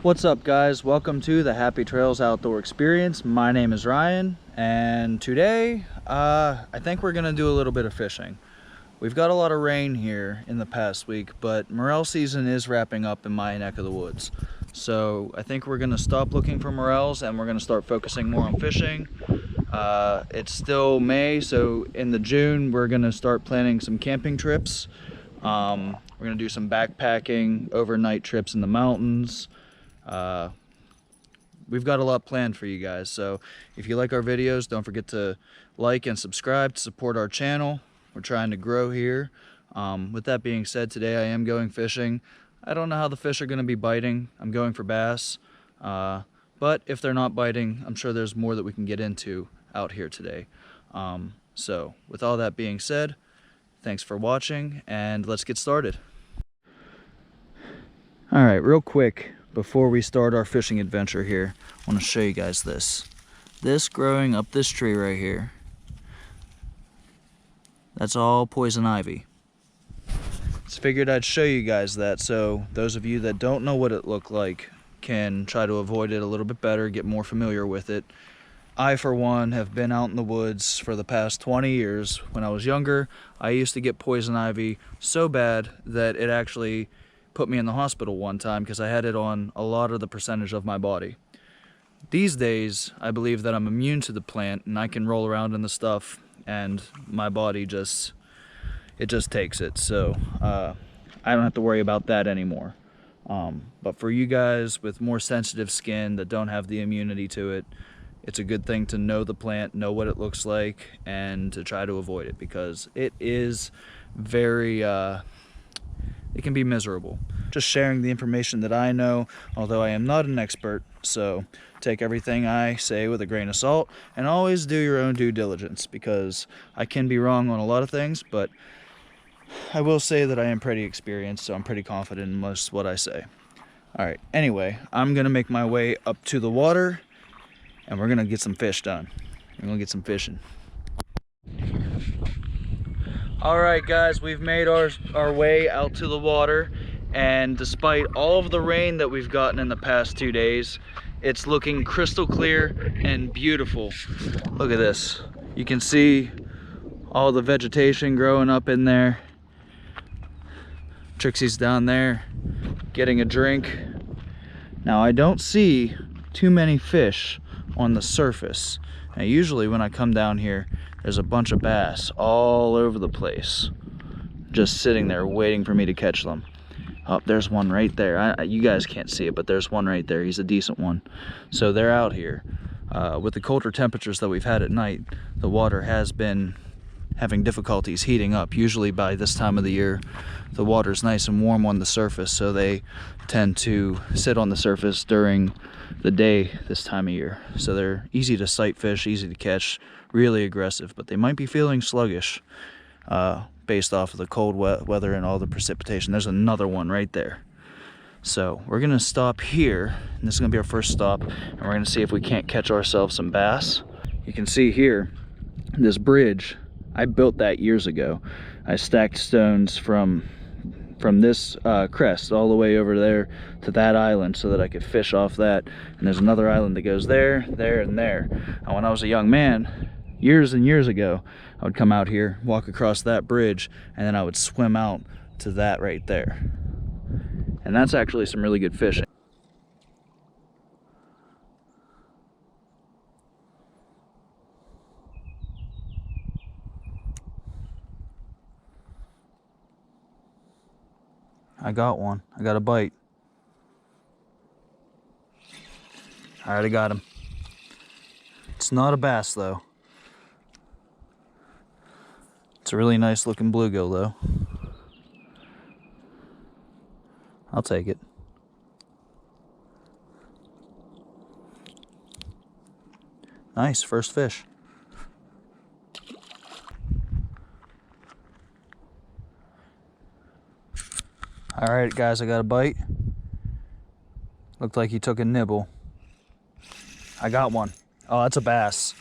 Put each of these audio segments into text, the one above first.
What's up, guys? Welcome to the Happy Trails Outdoor Experience. My name is Ryan, and today I think we're gonna do a little bit of fishing. We've got a lot of rain here in the past week, but morel season is wrapping up in my neck of the woods. So I think we're gonna stop looking for morels and we're gonna start focusing more on fishing. It's still May, so in the June we're gonna start planning some camping trips. We're gonna do some backpacking, overnight trips in the mountains. We've got a lot planned for you guys, so if you like our videos, don't forget to like and subscribe to support our channel. We're trying to grow here. With that being said, today I am going fishing. I don't know how the fish are going to be biting. I'm going for bass, but if they're not biting, I'm sure there's more that we can get into out here today. So with all that being said, thanks for watching, and let's get started. All right, real quick, before we start our fishing adventure here, I want to show you guys this. This growing up this tree right here, that's all poison ivy. Just figured I'd show you guys that, so those of you that don't know what it looked like can try to avoid it a little bit better, get more familiar with it. I, for one, have been out in the woods for the past 20 years. When I was younger, I used to get poison ivy so bad that it actually put me in the hospital one time because I had it on a lot of the percentage of my body. These days, I believe that I'm immune to the plant and I can roll around in the stuff and my body just takes it. So I don't have to worry about that anymore. But for you guys with more sensitive skin that don't have the immunity to it, it's a good thing to know the plant, know what it looks like, and to try to avoid it because it is very it can be miserable. Just sharing the information that I know, although I am not an expert, so take everything I say with a grain of salt and always do your own due diligence because I can be wrong on a lot of things, but I will say that I am pretty experienced, so I'm pretty confident in most of what I say. All right, anyway, I'm gonna make my way up to the water and we're gonna get some fish done. We're gonna get some fishing. All right, guys, we've made our way out to the water, and despite all of the rain that we've gotten in the past 2 days, it's looking crystal clear and beautiful. Look at this. You can see all the vegetation growing up in there. Trixie's down there getting a drink. Now, I don't see too many fish on the surface. Now, usually when I come down here, there's a bunch of bass all over the place, just sitting there waiting for me to catch them. Oh, there's one right there. You guys can't see it, but there's one right there. He's a decent one. So they're out here. With the colder temperatures that we've had at night, the water has been having difficulties heating up. Usually by this time of the year, the water's nice and warm on the surface, so they tend to sit on the surface during the day this time of year. So they're easy to sight fish, easy to catch, really aggressive, but they might be feeling sluggish based off of the cold weather and all the precipitation. There's another one right there. So we're gonna stop here, and this is gonna be our first stop, and we're gonna see if we can't catch ourselves some bass. You can see here, this bridge, I built that years ago. I stacked stones from this crest all the way over there to that island so that I could fish off that. And there's another island that goes there, there, and there. And when I was a young man, years and years ago, I would come out here, walk across that bridge, and then I would swim out to that right there. And that's actually some really good fishing. I got one. I got a bite. I already got him. It's not a bass though. It's a really nice looking bluegill though. I'll take it. Nice, first fish. All right, guys, I got a bite. Looked like he took a nibble. I got one. Oh, that's a bass.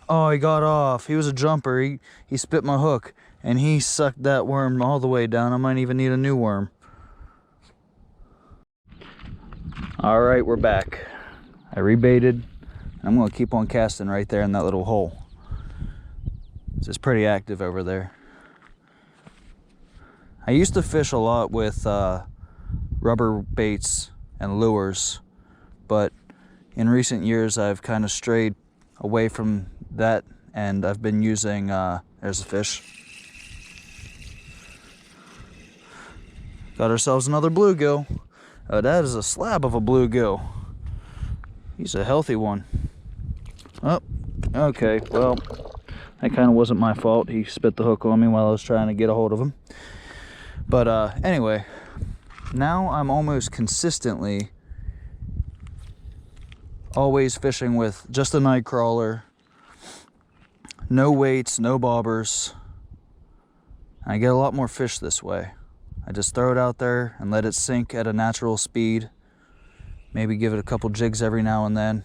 Oh, he got off. He was a jumper. He spit my hook, and he sucked that worm all the way down. I might even need a new worm. All right, we're back. I rebaited. I'm gonna keep on casting right there in that little hole. It's pretty active over there. I used to fish a lot with rubber baits and lures, but in recent years I've kind of strayed away from that, and I've been using, there's a fish. Got ourselves another bluegill. Oh, that is a slab of a bluegill. He's a healthy one. Oh, okay, well, that kind of wasn't my fault. He spit the hook on me while I was trying to get a hold of him. But anyway, now I'm almost consistently always fishing with just a night crawler, no weights, no bobbers. I get a lot more fish this way. I just throw it out there and let it sink at a natural speed. Maybe give it a couple jigs every now and then.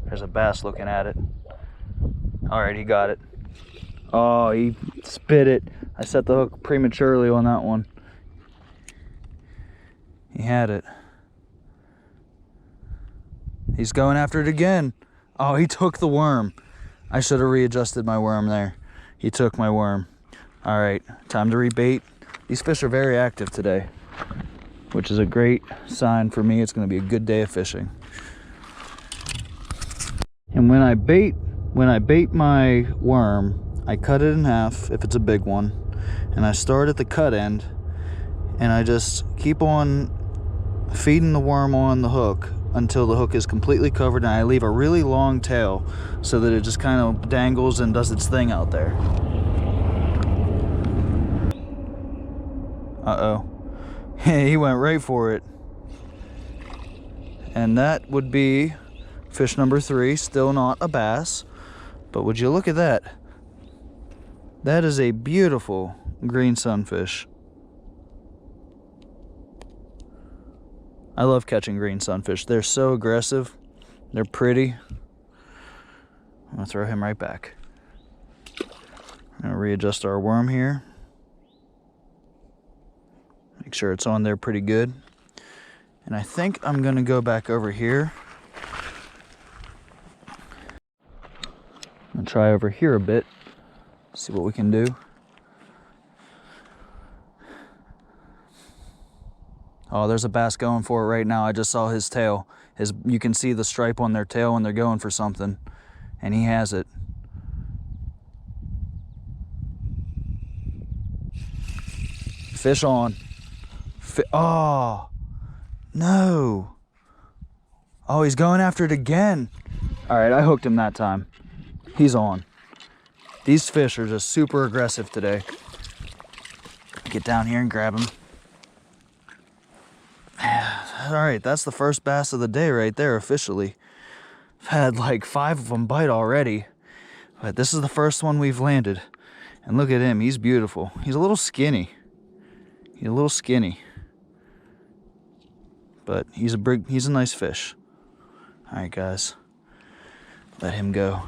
There's a bass looking at it. All right, he got it. Oh, he spit it. I set the hook prematurely on that one. He had it. He's going after it again. Oh, he took the worm. I should have readjusted my worm there. He took my worm. All right, time to rebait. These fish are very active today, which is a great sign for me. It's gonna be a good day of fishing. And when I bait my worm, I cut it in half if it's a big one, and I start at the cut end, and I just keep on feeding the worm on the hook until the hook is completely covered, and I leave a really long tail so that it just kind of dangles and does its thing out there. Uh-oh. He went right for it. And that would be fish number 3, still not a bass, but would you look at that? That is a beautiful green sunfish. I love catching green sunfish. They're so aggressive. They're pretty. I'm gonna throw him right back. I'm gonna readjust our worm here. Make sure it's on there pretty good. And I think I'm gonna go back over here. I'm gonna try over here a bit. See what we can do. Oh, there's a bass going for it right now. I just saw his tail. You can see the stripe on their tail when they're going for something. And he has it. Fish on. Oh, no. Oh, he's going after it again. All right, I hooked him that time. He's on. These fish are just super aggressive today. Get down here and grab him. All right, that's the first bass of the day right there officially. I've had like 5 of them bite already, but this is the first one we've landed. And look at him, he's beautiful. He's a little skinny. He's a little skinny, but he's a nice fish. All right, guys, let him go.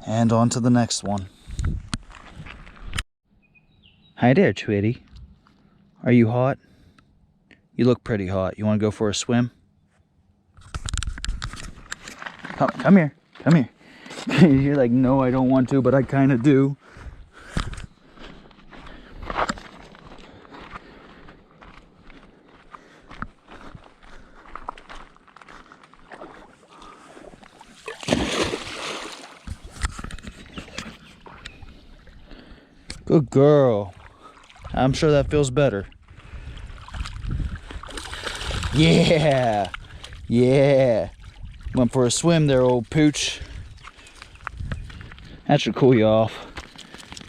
And on to the next one. Hi there, Twitty. Are you hot? You look pretty hot. You want to go for a swim? Come here. Come here. You're like, no, I don't want to, but I kind of do. Good girl. I'm sure that feels better. Yeah. Yeah. Went for a swim there, old pooch. That should cool you off.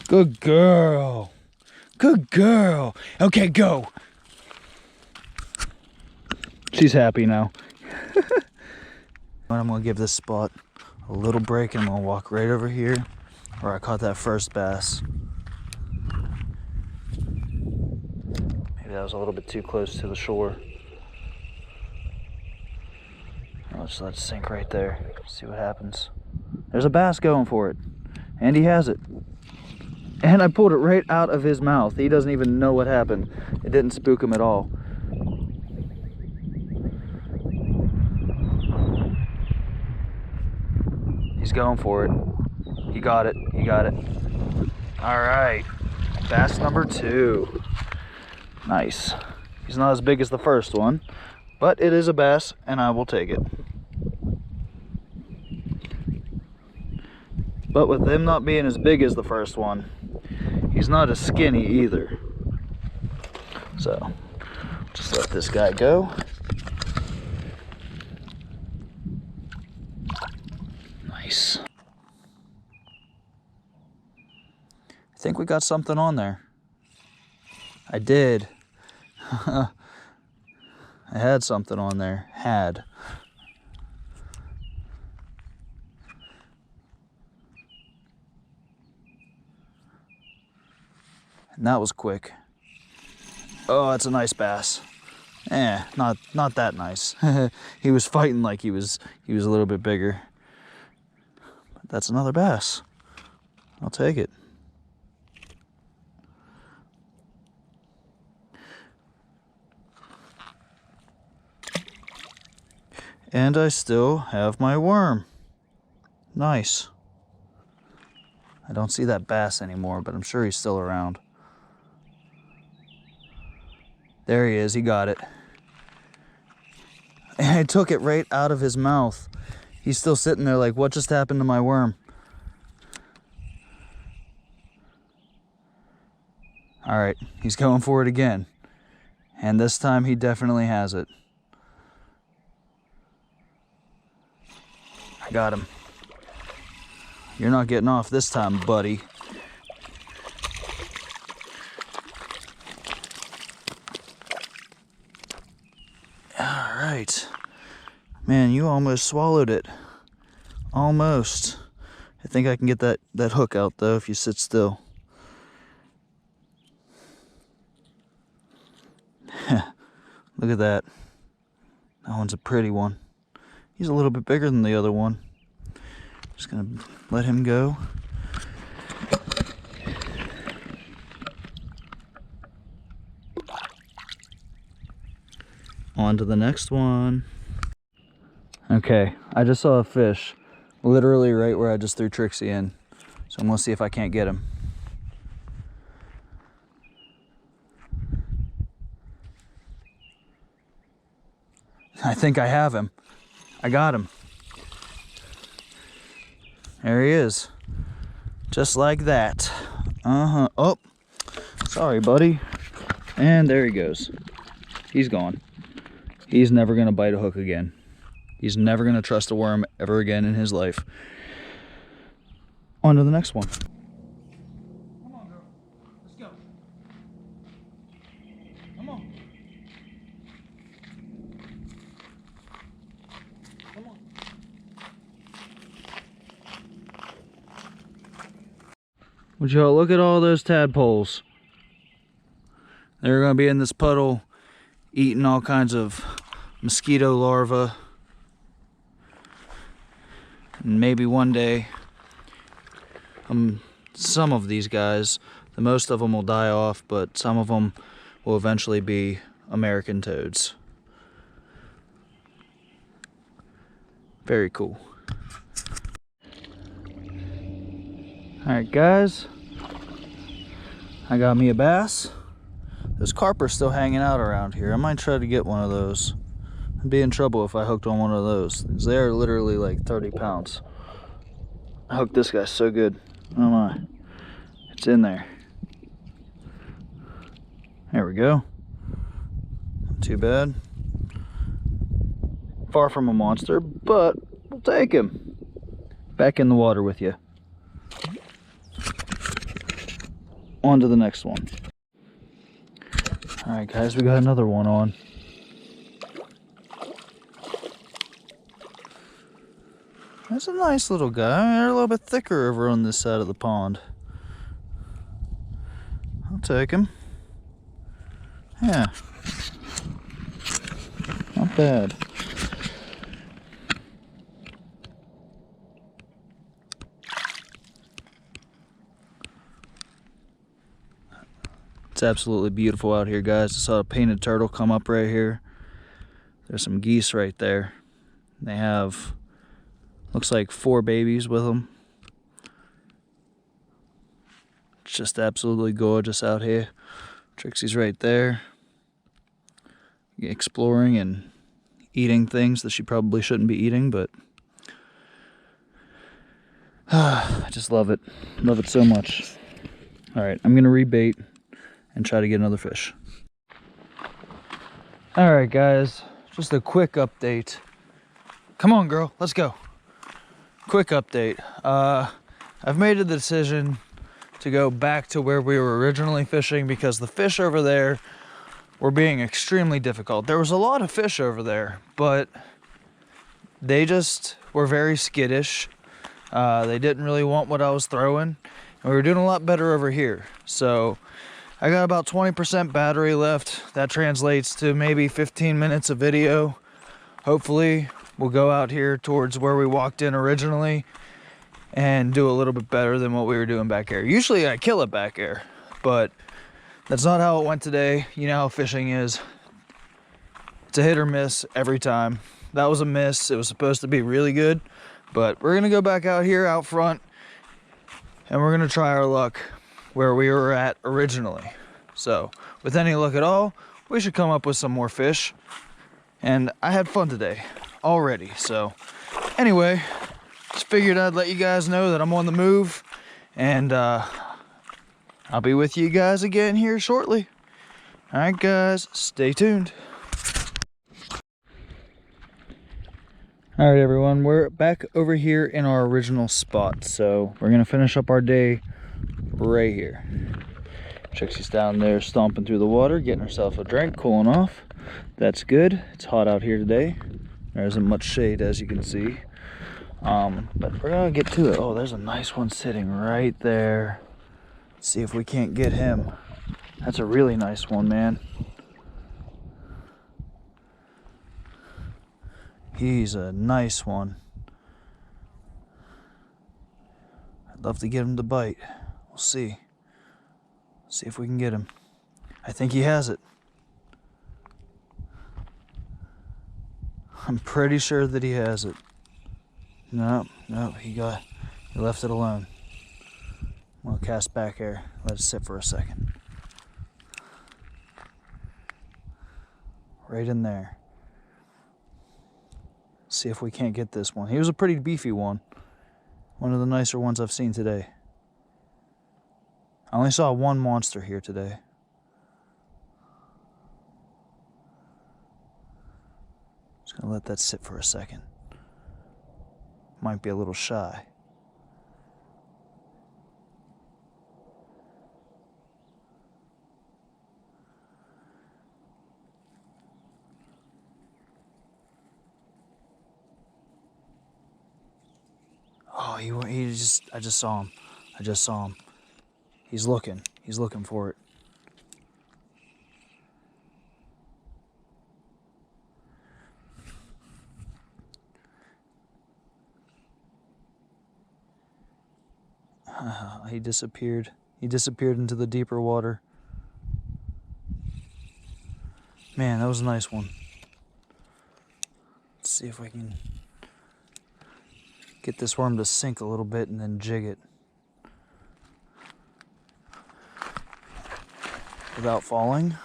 Good girl. Good girl. Okay, go. She's happy now. I'm gonna give this spot a little break, and I'm gonna walk right over here where I caught that first bass. Maybe that was a little bit too close to the shore. just let it sink right there. See what happens. There's a bass going for it. And he has it. And I pulled it right out of his mouth. He doesn't even know what happened. It didn't spook him at all. He's going for it. He got it. He got it. All right. Bass number 2. Nice. He's not as big as the first one, but it is a bass, and I will take it. But with him not being as big as the first one, he's not as skinny either. So, just let this guy go. Nice. I think we got something on there. I did. I had something on there. Had. And that was quick. Oh, it's a nice bass. Not that nice. He was fighting like he was a little bit bigger. But that's another bass. I'll take it. And I still have my worm. Nice. I don't see that bass anymore, but I'm sure he's still around. There he is, he got it. And I took it right out of his mouth. He's still sitting there like, what just happened to my worm? All right, he's going for it again. And this time he definitely has it. I got him. You're not getting off this time, buddy. All right. Man, you almost swallowed it. Almost. I think I can get that hook out though if you sit still. Look at that. That one's a pretty one. He's a little bit bigger than the other one. Just gonna let him go. On to the next one. Okay, I just saw a fish literally right where I just threw Trixie in. So I'm gonna see if I can't get him. I think I have him. I got him. There he is. Just like that. Oh, sorry, buddy. And there he goes. He's gone. He's never gonna bite a hook again. He's never gonna trust a worm ever again in his life. On to the next one. Come on, girl. Let's go. Come on. Come on. Would y'all look at all those tadpoles? They're gonna be in this puddle eating all kinds of mosquito larvae. And maybe one day, some of these guys, the most of them will die off, but some of them will eventually be American toads. Very cool. Alright guys, I got me a bass. Those carp are still hanging out around here. I might try to get one of those. I'd be in trouble if I hooked on one of those. They're literally like 30 pounds. I hooked this guy so good. Oh my. It's in there. There we go. Not too bad. Far from a monster, but we'll take him. Back in the water with you. On to the next one. Alright guys, we got another one on. That's a nice little guy. They're a little bit thicker over on this side of the pond. I'll take him. Yeah. Not bad. It's absolutely beautiful out here, guys. I saw a painted turtle come up right here. There's some geese right there. They have, looks like 4 babies with them. It's just absolutely gorgeous out here. Trixie's right there, exploring and eating things that she probably shouldn't be eating, but I just love it. Love it so much. All right, I'm gonna rebait and try to get another fish. All right, guys, just a quick update. Come on, girl, let's go. Quick update. I've made a decision to go back to where we were originally fishing because the fish over there were being extremely difficult. There was a lot of fish over there, but they just were very skittish. They didn't really want what I was throwing, and we were doing a lot better over here. So I got about 20% battery left. That translates to maybe 15 minutes of video. Hopefully we'll go out here towards where we walked in originally and do a little bit better than what we were doing back here. Usually I kill it back here, but that's not how it went today. You know how fishing is. It's a hit or miss every time. That was a miss. It was supposed to be really good, but we're gonna go back out here out front and we're gonna try our luck where we were at originally. So with any luck at all, we should come up with some more fish. And I had fun today already. So anyway, just figured I'd let you guys know that I'm on the move, and I'll be with you guys again here shortly. All right, guys, stay tuned. All right, everyone, we're back over here in our original spot. So we're gonna finish up our day right here. Trixie's down there stomping through the water, getting herself a drink, cooling off. That's good. It's hot out here today. There isn't much shade, as you can see. But we're gonna get to it. Oh, there's a nice one sitting right there. Let's see if we can't get him. That's a really nice one, man. He's a nice one. I'd love to get him to bite. We'll see. See if we can get him. I think he has it. I'm pretty sure that he has it. No, he left it alone. I'm gonna cast back air, let it sit for a second. Right in there. See if we can't get this one. He was a pretty beefy one. One of the nicer ones I've seen today. I only saw one monster here today. Just gonna let that sit for a second. Might be a little shy. Oh, I just saw him. He's looking for it. He disappeared. He disappeared into the deeper water. Man, that was a nice one. Let's see if we can get this worm to sink a little bit and then jig it without falling.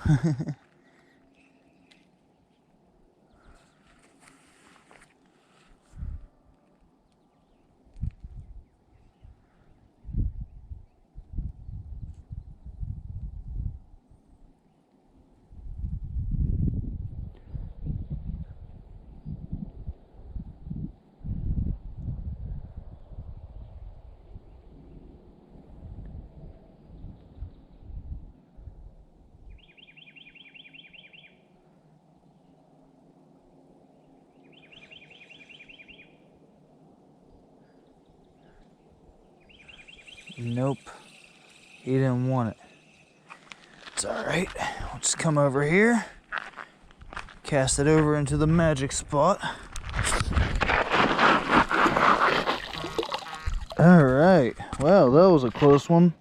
Nope, he didn't want it. It's all right. We'll just come over here, cast it over into the magic spot. All right. Well, that was a close one.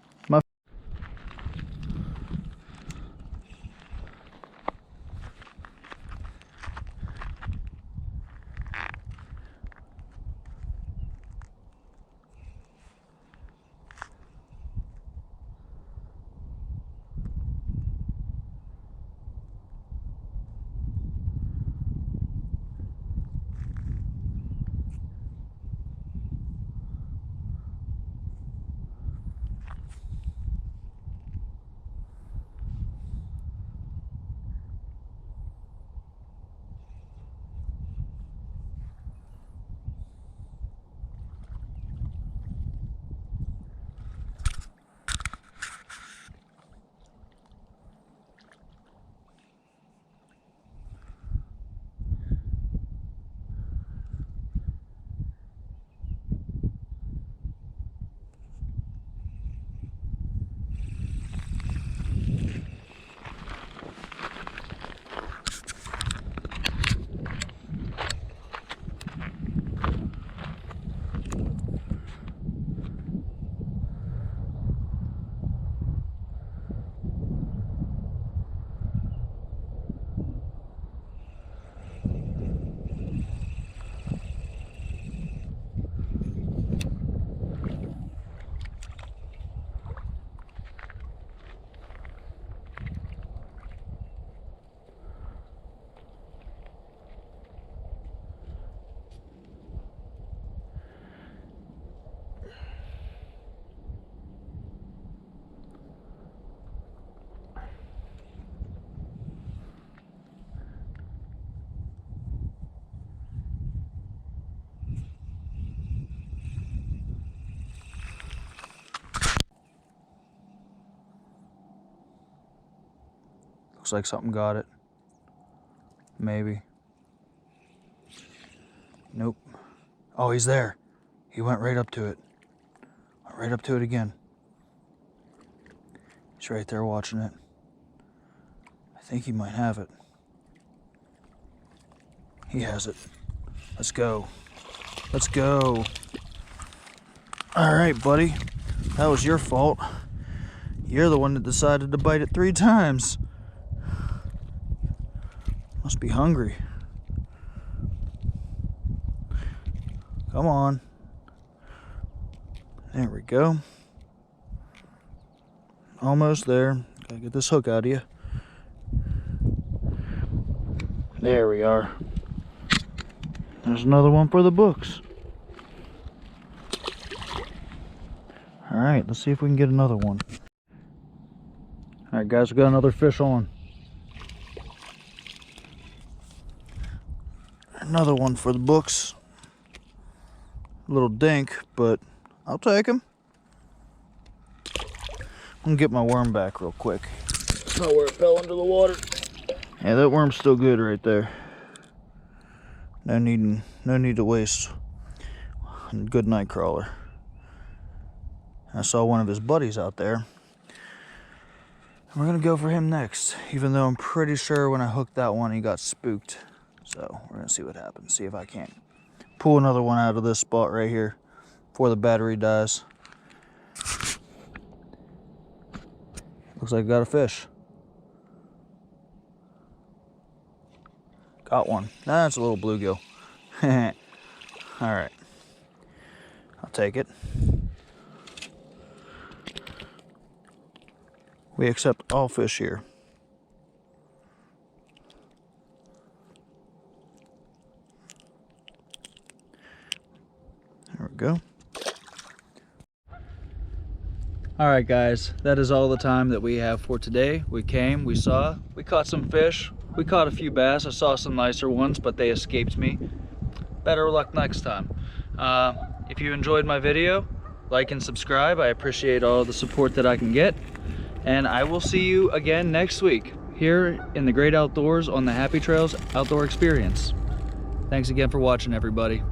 Looks like something got it. Maybe. Nope. Oh, he's there. He went right up to it. Went right up to it again. He's right there watching it. I think he might have it. He has it. Let's go. Let's go. All right, buddy. That was your fault. You're the one that decided to bite it 3 times. Must be hungry. Come on. There we go. Almost there. Gotta get this hook out of you. There we are. There's another one for the books. All right, let's see if we can get another one. All right, guys, we got another fish on. Another one for the books. A little dink, but I'll take him. I'm gonna get my worm back real quick. Oh, where it fell under the water. Yeah, that worm's still good right there. No need to waste a good night crawler. I saw one of his buddies out there. We're gonna go for him next, even though I'm pretty sure when I hooked that one, he got spooked. So we're gonna see what happens. See if I can't pull another one out of this spot right here before the battery dies. Looks like I got a fish. Got one. That's a little bluegill. All right, I'll take it. We accept all fish here. There we go. All right, guys, that is all the time that we have for today. We came, we saw, we caught some fish. We caught a few bass. I saw some nicer ones, but they escaped me. Better luck next time. If you enjoyed my video, like and subscribe. I appreciate all the support that I can get. And I will see you again next week here in the great outdoors on the Happy Trails Outdoor Experience. Thanks again for watching, everybody.